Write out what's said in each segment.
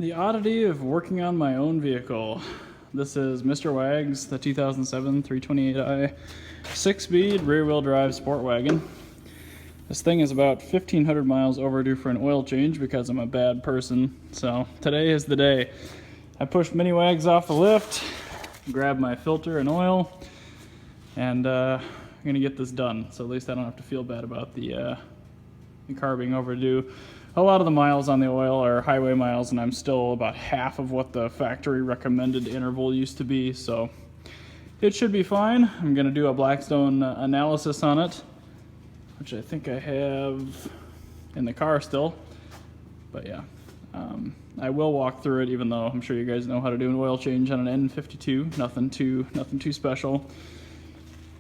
The oddity of working on my own vehicle. This is Mr. Wags, the 2007 328i 6-speed rear-wheel drive sport wagon. This thing is about 1,500 miles overdue for an oil change because I'm a bad person. So today is the day. I pushed Mini Wags off the lift, grabbed my filter and oil, and I'm gonna get this done. So at least I don't have to feel bad about the car being overdue. A lot of the miles on the oil are highway miles, and I'm still about half of what the factory recommended interval used to be, so it should be fine. I'm going to do a Blackstone analysis on it, which I think I have in the car still, but yeah. I will walk through it, even though I'm sure you guys know how to do an oil change on an N52. Nothing too special.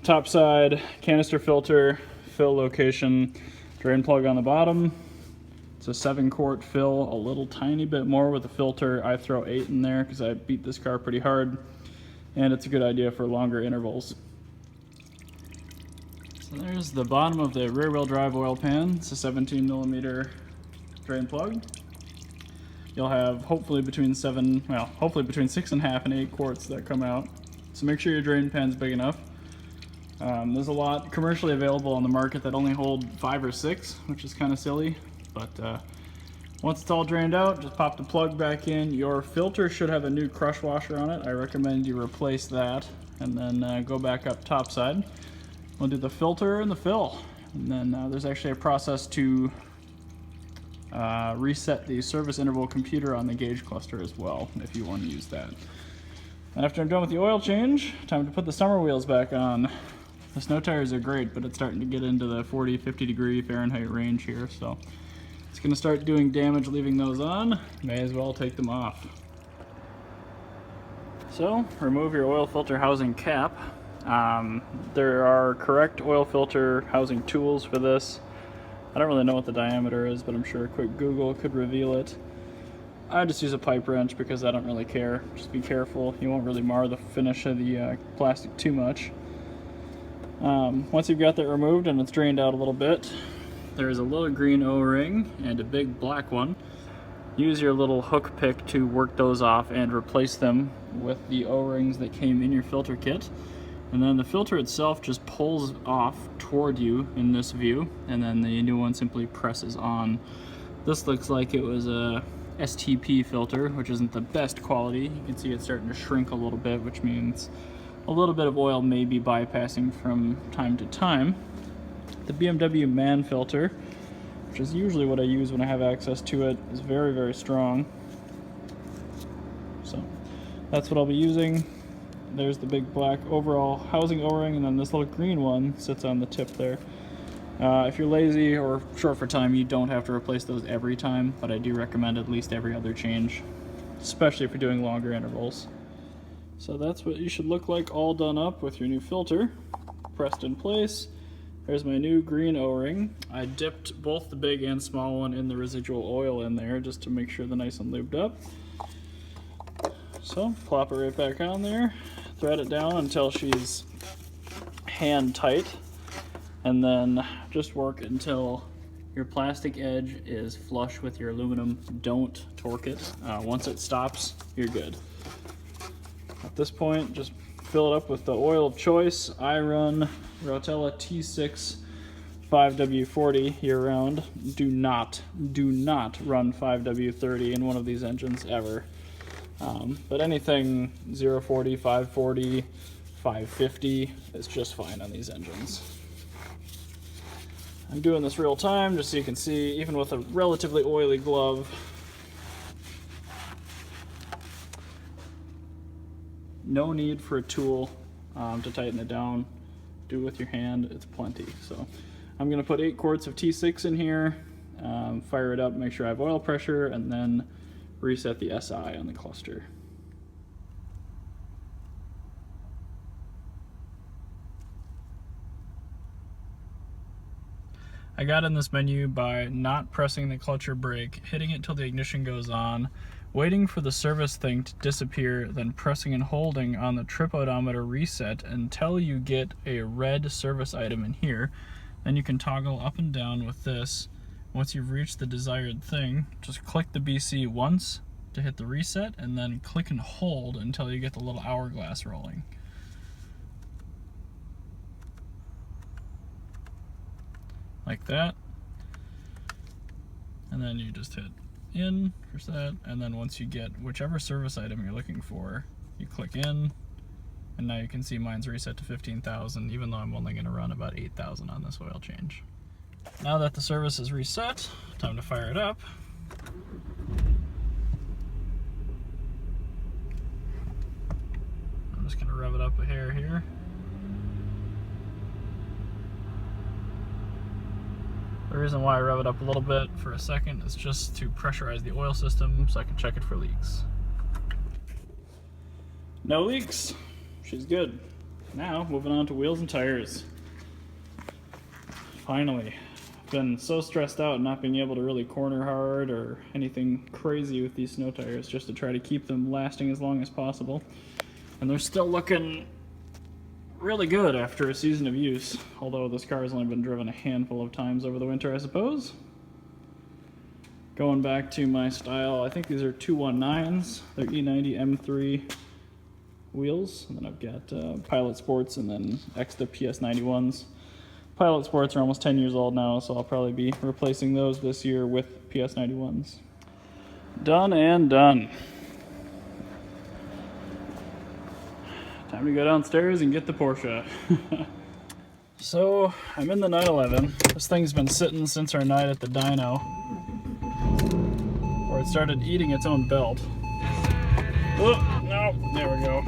Top side, canister filter, fill location, drain plug on the bottom. It's a 7-quart fill, a little tiny bit more with the filter. I throw 8 in there because I beat this car pretty hard, and it's a good idea for longer intervals. So there's the bottom of the rear-wheel drive oil pan. It's a 17mm drain plug. You'll have hopefully between 6.5 and 8 quarts that come out. So make sure your drain pan's big enough. There's a lot commercially available on the market that only hold 5 or 6, which is kind of silly. But once it's all drained out, just pop the plug back in. Your filter should have a new crush washer on it. I recommend you replace that and then go back up top side. We'll do the filter and the fill. And then there's actually a process to reset the service interval computer on the gauge cluster as well, if you want to use that. And after I'm done with the oil change, time to put the summer wheels back on. The snow tires are great, but it's starting to get into the 40-50 degree Fahrenheit range here, so it's going to start doing damage leaving those on. May as well take them off. So, remove your oil filter housing cap. There are correct oil filter housing tools for this. I don't really know what the diameter is, but I'm sure a quick Google could reveal it. I just use a pipe wrench because I don't really care. Just be careful. You won't really mar the finish of the plastic too much. Once you've got that removed and it's drained out a little bit, there's a little green O-ring and a big black one. Use your little hook pick to work those off and replace them with the O-rings that came in your filter kit. And then the filter itself just pulls off toward you in this view, and then the new one simply presses on. This looks like it was a STP filter, which isn't the best quality. You can see it's starting to shrink a little bit, which means a little bit of oil may be bypassing from time to time. The BMW man filter, which is usually what I use when I have access to it, is very, very strong. So that's what I'll be using. There's the big black overall housing O-ring, and then this little green one sits on the tip there. If you're lazy or short for time, you don't have to replace those every time, but I do recommend at least every other change, especially if you're doing longer intervals. So that's what you should look like all done up with your new filter pressed in place. There's my new green O-ring. I dipped both the big and small one in the residual oil in there just to make sure they're nice and lubed up. So plop it right back on there, thread it down until she's hand tight, and then just work until your plastic edge is flush with your aluminum. Don't torque it. Once it stops, you're good. At this point, just fill it up with the oil of choice. I run Rotella T6 5W40 year-round. Do not run 5W30 in one of these engines ever. But anything 040, 540, 550 is just fine on these engines. I'm doing this real time just so you can see, even with a relatively oily glove, no need for a tool to tighten it down. Do it with your hand, it's plenty. So I'm gonna put 8 quarts of T6 in here, fire it up, make sure I have oil pressure, and then reset the SI on the cluster. I got in this menu by not pressing the clutch or brake, hitting it till the ignition goes on, waiting for the service thing to disappear, then pressing and holding on the trip odometer reset until you get a red service item in here. Then you can toggle up and down with this. Once you've reached the desired thing, just click the BC once, to hit the reset, and then click and hold until you get the little hourglass rolling. Like that. And then you just hit in for set, and then once you get whichever service item you're looking for, you click in, and now you can see mine's reset to 15,000, even though I'm only going to run about 8,000 on this oil change. Now that the service is reset, time to fire it up. I'm just going to rev it up a hair here. The reason why I rev it up a little bit for a second is just to pressurize the oil system so I can check it for leaks. No leaks. She's good. Now, moving on to wheels and tires. Finally. I've been so stressed out not being able to really corner hard or anything crazy with these snow tires, just to try to keep them lasting as long as possible. And they're still looking really good after a season of use, although this car has only been driven a handful of times over the winter, I suppose. Going back to my style, I think these are 219s. They're E90 M3 wheels, and then I've got Pilot Sports and then extra PS91s. Pilot Sports are almost 10 years old now, so I'll probably be replacing those this year with PS91s. Done and done. Time to go downstairs and get the Porsche. So, I'm in the 911. This thing's been sitting since our night at the dyno, where it started eating its own belt. Oh, no, there we go.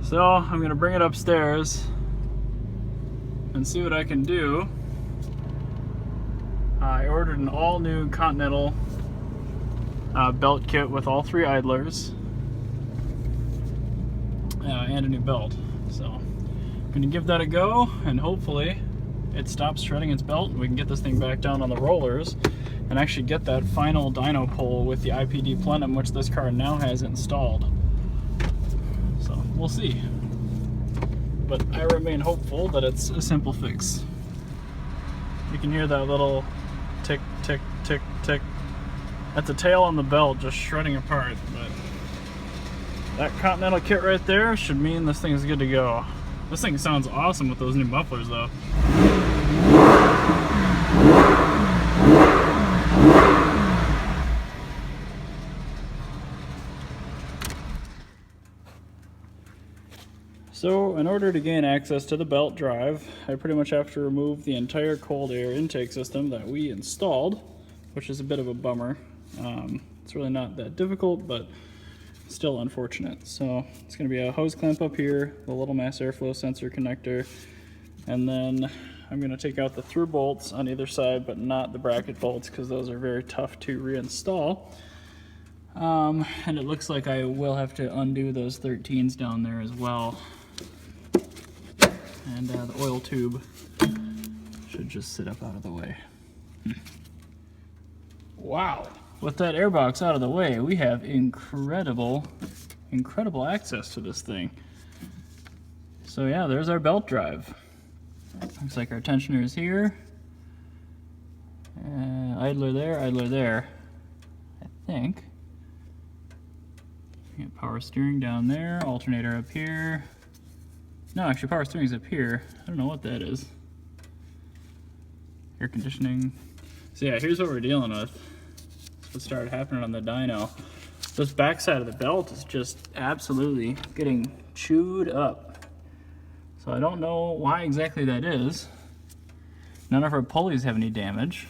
So, I'm gonna bring it upstairs and see what I can do. I ordered an all-new Continental belt kit with all 3 idlers. And a new belt. So I'm gonna give that a go, and hopefully it stops shredding its belt and we can get this thing back down on the rollers and actually get that final dyno pull with the IPD plenum, which this car now has installed. So we'll see. But I remain hopeful that it's a simple fix. You can hear that little tick, tick, tick, tick. That's the tail on the belt just shredding apart, but that Continental kit right there should mean this thing is good to go. This thing sounds awesome with those new mufflers though. So in order to gain access to the belt drive, I pretty much have to remove the entire cold air intake system that we installed, which is a bit of a bummer. It's really not that difficult, but still unfortunate. So it's going to be a hose clamp up here, the little mass airflow sensor connector, and then I'm going to take out the through bolts on either side, but not the bracket bolts because those are very tough to reinstall. And it looks like I will have to undo those 13s down there as well. And the oil tube should just sit up out of the way. Wow. With that airbox out of the way, we have incredible access to this thing. So yeah, there's our belt drive. Looks like our tensioner is here. Idler there, I think. We got power steering down there, alternator up here. No, actually power steering's up here. I don't know what that is. Air conditioning. So yeah, here's what we're dealing with. What started happening on the dyno. This backside of the belt is just absolutely getting chewed up. So I don't know why exactly that is. None of our pulleys have any damage.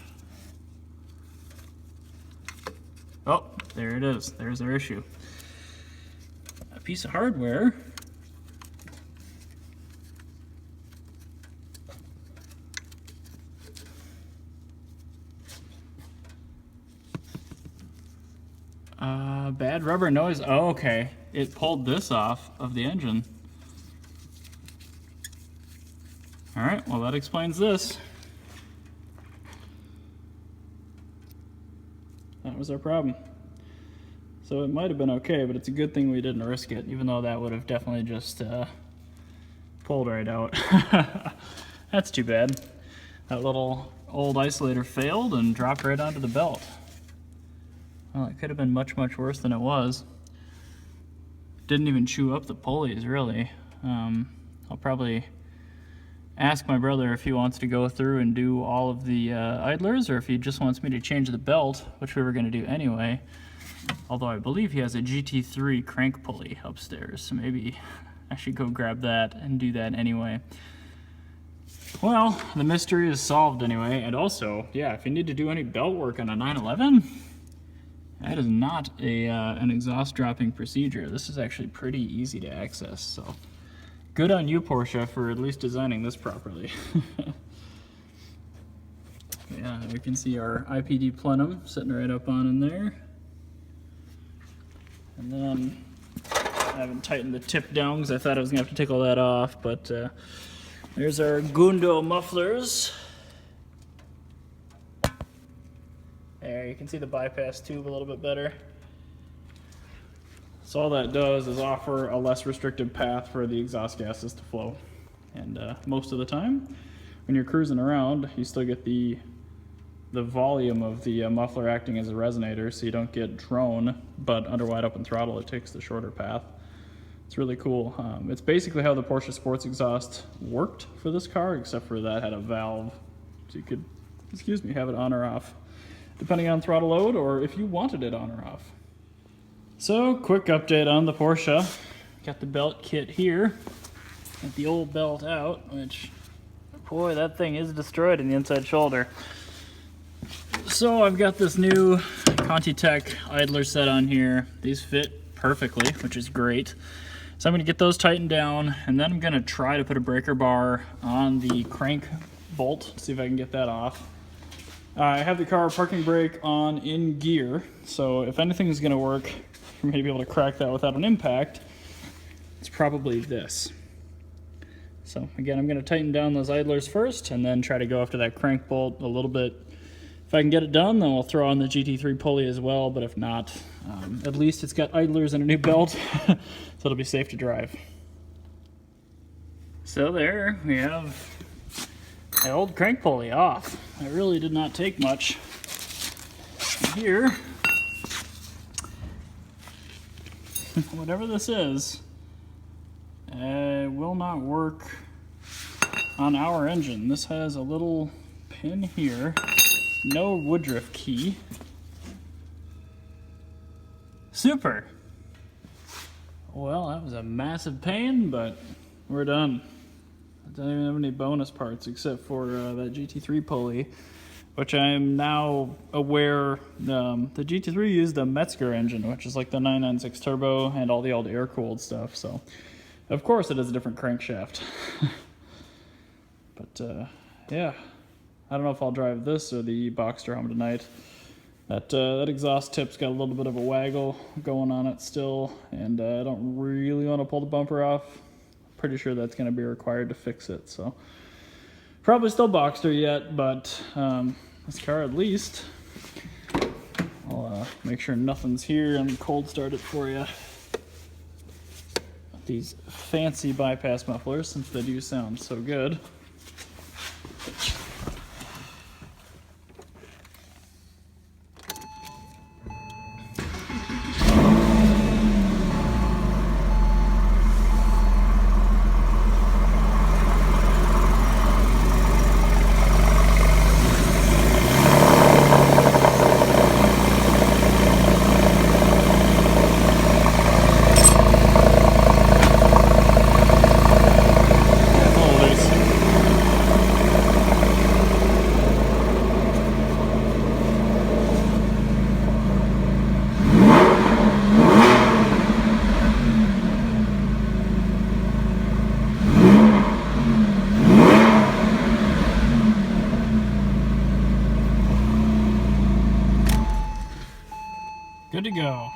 Oh, there it is. There's our issue. A piece of hardware. Bad rubber noise. Oh, okay. It pulled this off of the engine. Alright, well that explains this. That was our problem. So it might have been okay, but it's a good thing we didn't risk it, even though that would have definitely just pulled right out. That's too bad. That little old isolator failed and dropped right onto the belt. Well, it could have been much, much worse than it was. Didn't even chew up the pulleys, really. I'll probably ask my brother if he wants to go through and do all of the idlers, or if he just wants me to change the belt, which we were going to do anyway. Although I believe he has a GT3 crank pulley upstairs, so maybe I should go grab that and do that anyway. Well, the mystery is solved anyway, and also, yeah, if you need to do any belt work on a 911, that is not an exhaust dropping procedure. This is actually pretty easy to access, so good on you, Porsche, for at least designing this properly. Yeah, we can see our IPD plenum sitting right up on in there. And then I haven't tightened the tip down because I thought I was going to have to take all that off, but there's our Gundo mufflers. There, you can see the bypass tube a little bit better. So all that does is offer a less restricted path for the exhaust gases to flow. And most of the time, when you're cruising around, you still get the volume of the muffler acting as a resonator, so you don't get drone, but under wide open throttle it takes the shorter path. It's really cool. It's basically how the Porsche sports exhaust worked for this car, except for that had a valve, so you could, have it on or off, depending on throttle load, or if you wanted it on or off. So, quick update on the Porsche. Got the belt kit here. Got the old belt out, which, boy, that thing is destroyed in the inside shoulder. So I've got this new contitech idler set on here. These fit perfectly, which is great. So I'm going to get those tightened down, and then I'm going to try to put a breaker bar on the crank bolt, see if I can get that off. I have the car parking brake on in gear, so if anything is going to work for me to be able to crack that without an impact, it's probably this. So again, I'm going to tighten down those idlers first, and then try to go after that crank bolt a little bit. If I can get it done, then we'll throw on the GT3 pulley as well, but if not, at least it's got idlers and a new belt, so it'll be safe to drive. So there, we have the old crank pulley off. It really did not take much. Here, whatever this is, will not work on our engine. This has a little pin here. No Woodruff key. Super. Well, that was a massive pain, but we're done. I don't even have any bonus parts except for that GT3 pulley, which I'm now aware the GT3 used the Metzger engine, which is like the 996 turbo and all the old air-cooled stuff, so of course it is a different crankshaft. But yeah. I don't know if I'll drive this or the Boxster home tonight. That exhaust tip's got a little bit of a waggle going on it still, and I don't really want to pull the bumper off. Pretty sure that's going to be required to fix it, so probably still Boxster yet, but this car at least. I'll make sure nothing's here and cold start it for you. These fancy bypass mufflers, since they do sound so good. Good to go.